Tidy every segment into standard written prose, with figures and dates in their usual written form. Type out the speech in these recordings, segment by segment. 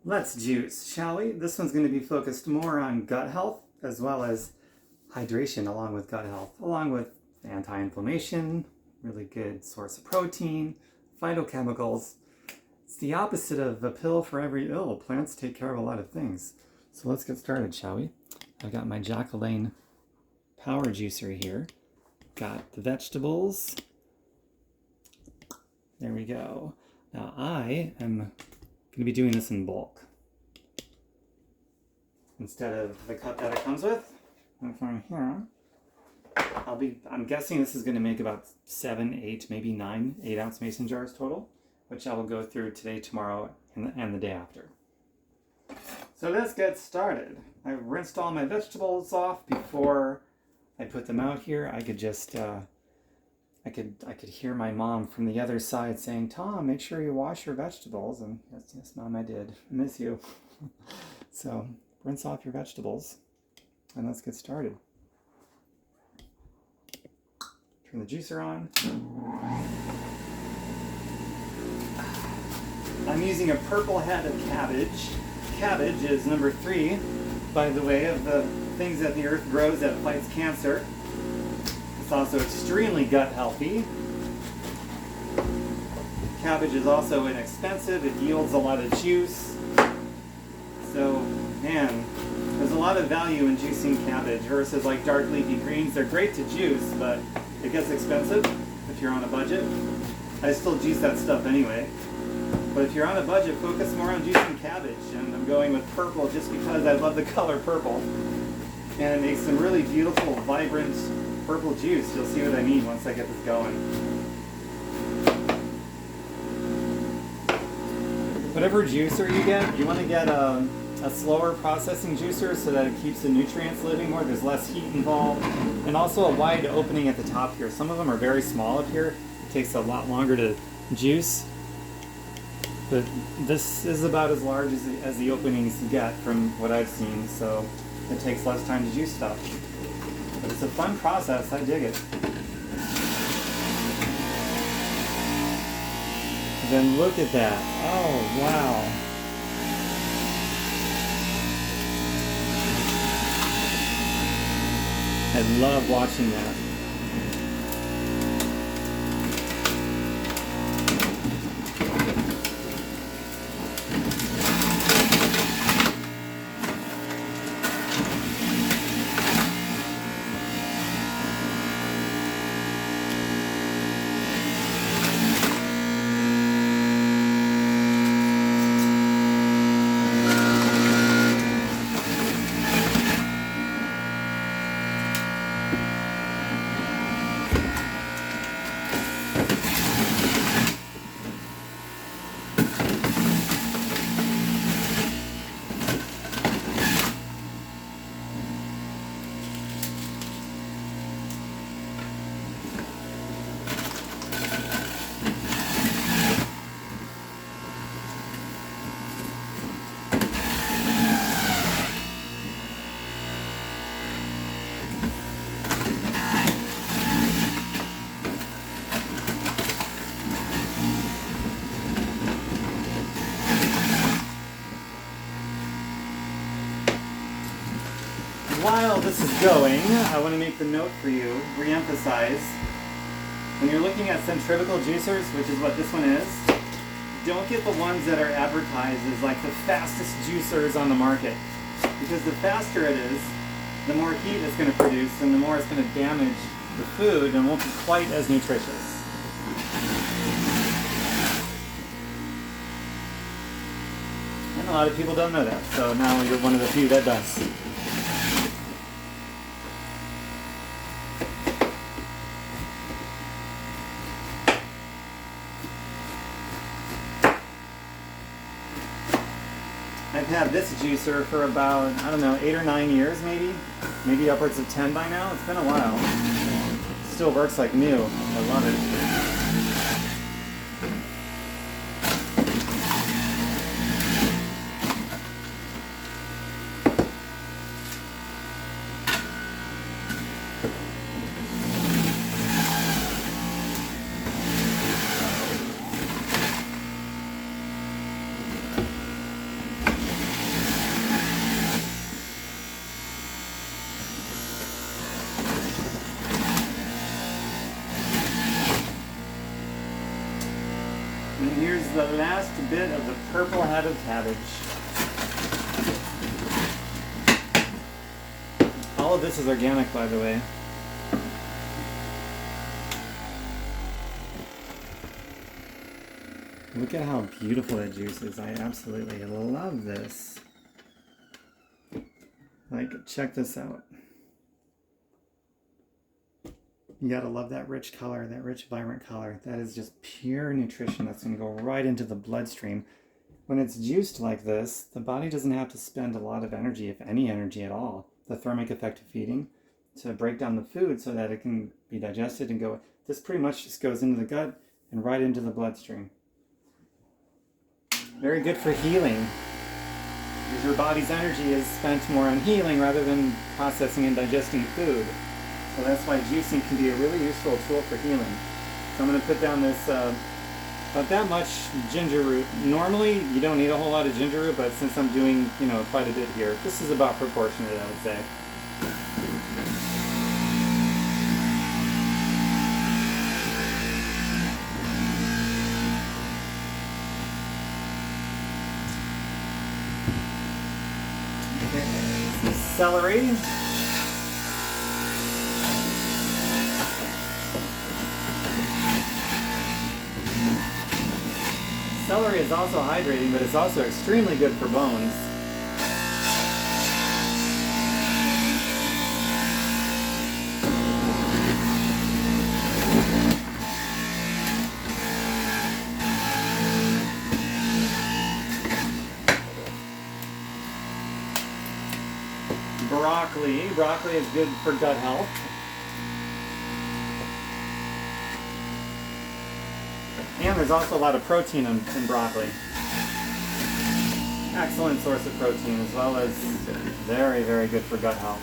Let's juice, shall we? This one's going to be focused more on gut health as well as hydration along with gut health, along with anti-inflammation, really good source of protein, phytochemicals. It's the opposite of a pill for every ill. Plants take care of a lot of things. So let's get started, shall we? I've got my Jacqueline Power Juicer here. Got the vegetables. There we go. Now I am going to be doing this in bulk instead of the cup that it comes with. From here, I'm guessing this is going to make about 7, 8, maybe 9 8-ounce mason jars total, which I will go through today, tomorrow, and the day after. So let's get started. I rinsed all my vegetables off before I put them out here. I could just I could hear my mom from the other side saying, "Tom, make sure you wash your vegetables." And yes, Mom, I did. I miss you. So rinse off your vegetables, and let's get started. Turn the juicer on. I'm using a purple head of cabbage. Cabbage is number 3, by the way, of the things that the earth grows that fights cancer. It's also extremely gut healthy. Cabbage is also inexpensive. It yields a lot of juice. So, man, there's a lot of value in juicing cabbage versus like dark leafy greens. They're great to juice, but it gets expensive if you're on a budget. I still juice that stuff anyway. But if you're on a budget, focus more on juicing cabbage. And I'm going with purple just because I love the color purple. And it makes some really beautiful, vibrant purple juice. You'll see what I mean once I get this going. Whatever juicer you get, you want to get a slower processing juicer so that it keeps the nutrients living more. There's less heat involved. And also a wide opening at the top here. Some of them are very small up here. It takes a lot longer to juice. But this is about as large as the openings get from what I've seen, so it takes less time to juice stuff. But it's a fun process, I dig it. Then look at that. Oh, wow. I love watching that. While this is going, I want to make the note for you, re-emphasize, when you're looking at centrifugal juicers, which is what this one is, don't get the ones that are advertised as like the fastest juicers on the market. Because the faster it is, the more heat it's going to produce and the more it's going to damage the food and won't be quite as nutritious. And a lot of people don't know that, so now you're one of the few that does. I've had this juicer for about, I don't know, 8 or 9 years maybe upwards of 10 by now. It's been a while. It still works like new. I love it. the last bit of the purple head of cabbage. All of this is organic, by the way. Look at how beautiful that juice is. I absolutely love this. Like, check this out. You gotta love that rich color, that rich, vibrant color. That is just pure nutrition that's gonna go right into the bloodstream. When it's juiced like this, the body doesn't have to spend a lot of energy, if any energy at all, the thermic effect of feeding, to break down the food so that it can be digested and go. This pretty much just goes into the gut and right into the bloodstream. Very good for healing, because your body's energy is spent more on healing rather than processing and digesting food. So that's why juicing can be a really useful tool for healing. So I'm going to put down this, about that much ginger root. Normally you don't need a whole lot of ginger root, but since I'm doing, quite a bit here, this is about proportionate, I would say. Okay. Celery. Celery is also hydrating, but it's also extremely good for bones. Broccoli. Broccoli is good for gut health. And there's also a lot of protein in broccoli. Excellent source of protein, as well as very, very good for gut health.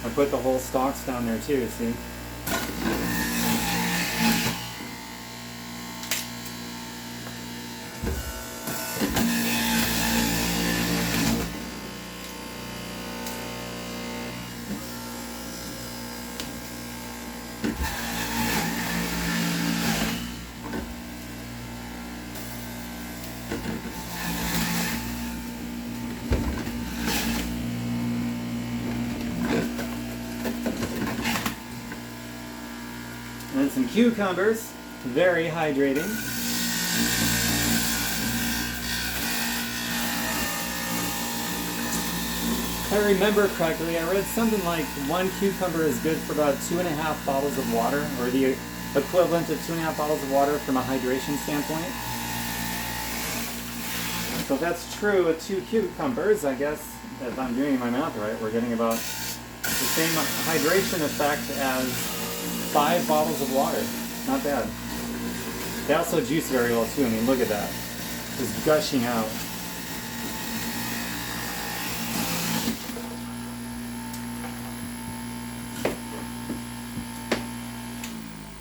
I put the whole stalks down there too, see? And some cucumbers, very hydrating. If I remember correctly, I read something like 1 cucumber is good for about 2.5 bottles of water, or the equivalent of 2.5 bottles of water from a hydration standpoint. So if that's true with 2 cucumbers, I guess, if I'm doing my math right, we're getting about the same hydration effect as 5 bottles of water. Not bad. They also juice very well too. I mean, look at that. Just gushing out.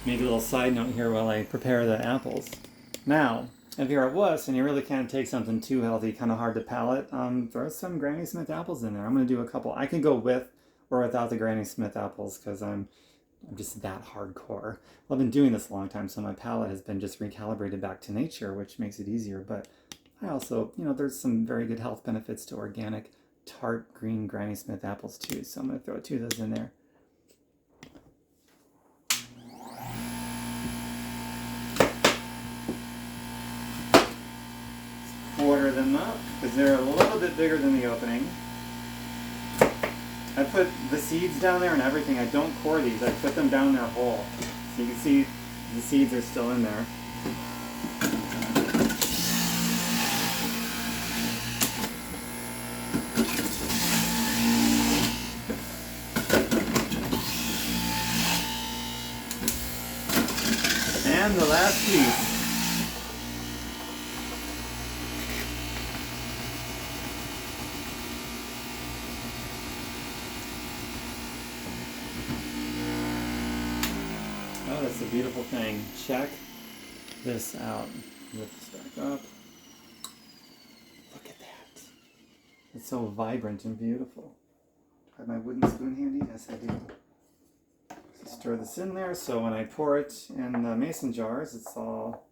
Maybe a little side note here while I prepare the apples. Now, if you're at wuss and you really can't take something too healthy, kind of hard to palate, throw some Granny Smith apples in there. I'm going to do a couple. I can go with or without the Granny Smith apples because I'm just that hardcore. Well, I've been doing this a long time, so my palate has been just recalibrated back to nature, which makes it easier. But I also, there's some very good health benefits to organic, tart, green Granny Smith apples too. So I'm going to throw 2 of those in there. Quarter them up because they're a little bit bigger than the opening. I put the seeds down there and everything. I don't core these. I put them down there whole. So you can see the seeds are still in there. And the last piece. Oh, that's a beautiful thing. Check this out. Lift this back up. Look at that. It's so vibrant and beautiful. Do I have my wooden spoon handy? Yes, I do. So stir this in there, so when I pour it in the mason jars, it's all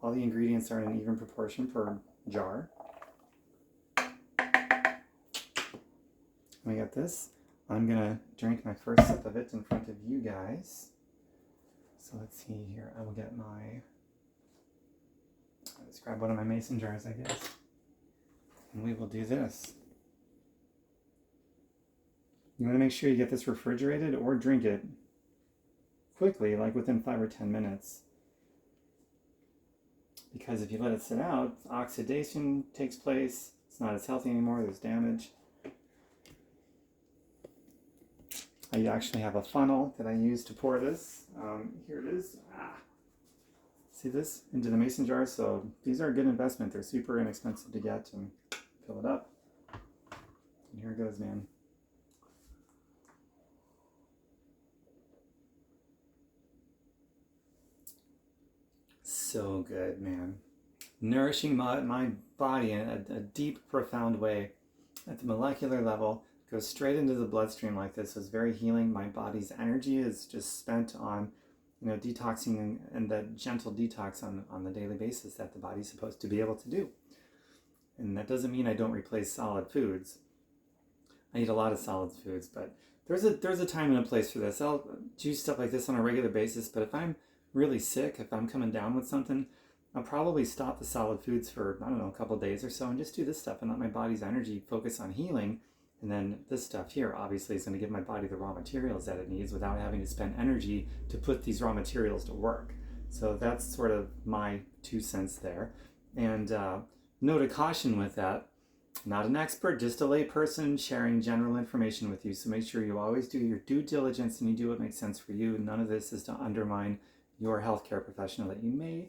the ingredients are in an even proportion per jar. We got this. I'm gonna drink my first sip of it in front of you guys. So let's see here. I will get let's grab one of my mason jars, I guess. And we will do this. You want to make sure you get this refrigerated or drink it quickly, like within 5 or 10 minutes. Because if you let it sit out, oxidation takes place. It's not as healthy anymore. There's damage. I actually have a funnel that I use to pour this. Here it is. See this? Into the mason jar. So these are a good investment. They're super inexpensive to get, and fill it up. And here it goes, man. So good, man. Nourishing my body in a deep, profound way at the molecular level. Goes straight into the bloodstream like this. So it's very healing. My body's energy is just spent on, detoxing and the gentle detox on the daily basis that the body's supposed to be able to do. And that doesn't mean I don't replace solid foods. I eat a lot of solid foods, but there's a time and a place for this. I'll do stuff like this on a regular basis, but if I'm really sick, if I'm coming down with something, I'll probably stop the solid foods for, I don't know, a couple days or so and just do this stuff and let my body's energy focus on healing. And then this stuff here obviously is going to give my body the raw materials that it needs without having to spend energy to put these raw materials to work. So that's sort of my 2 cents there. And note of caution with that, not an expert, just a lay person sharing general information with you. So make sure you always do your due diligence and you do what makes sense for you. None of this is to undermine your healthcare professional that you may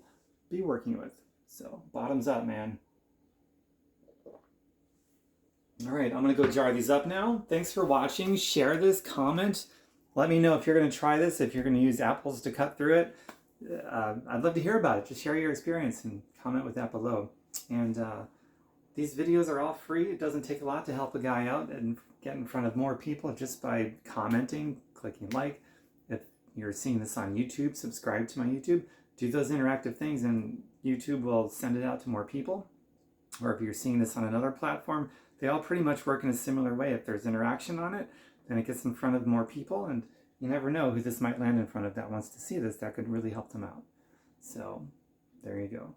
be working with. So bottoms up, man. All right, I'm gonna go jar these up now. Thanks for watching. Share this, comment. Let me know if you're gonna try this, if you're gonna use apples to cut through it. I'd love to hear about it. Just share your experience and comment with that below. And these videos are all free. It doesn't take a lot to help a guy out and get in front of more people just by commenting, clicking like. If you're seeing this on YouTube, subscribe to my YouTube. Do those interactive things and YouTube will send it out to more people. Or if you're seeing this on another platform, they all pretty much work in a similar way. If there's interaction on it, then it gets in front of more people, and you never know who this might land in front of that wants to see this. That could really help them out. So there you go.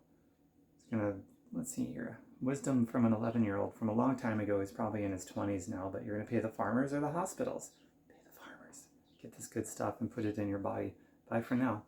Let's see here. Wisdom from an 11-year-old from a long time ago. He's probably in his 20s now, but you're going to pay the farmers or the hospitals. Pay the farmers. Get this good stuff and put it in your body. Bye for now.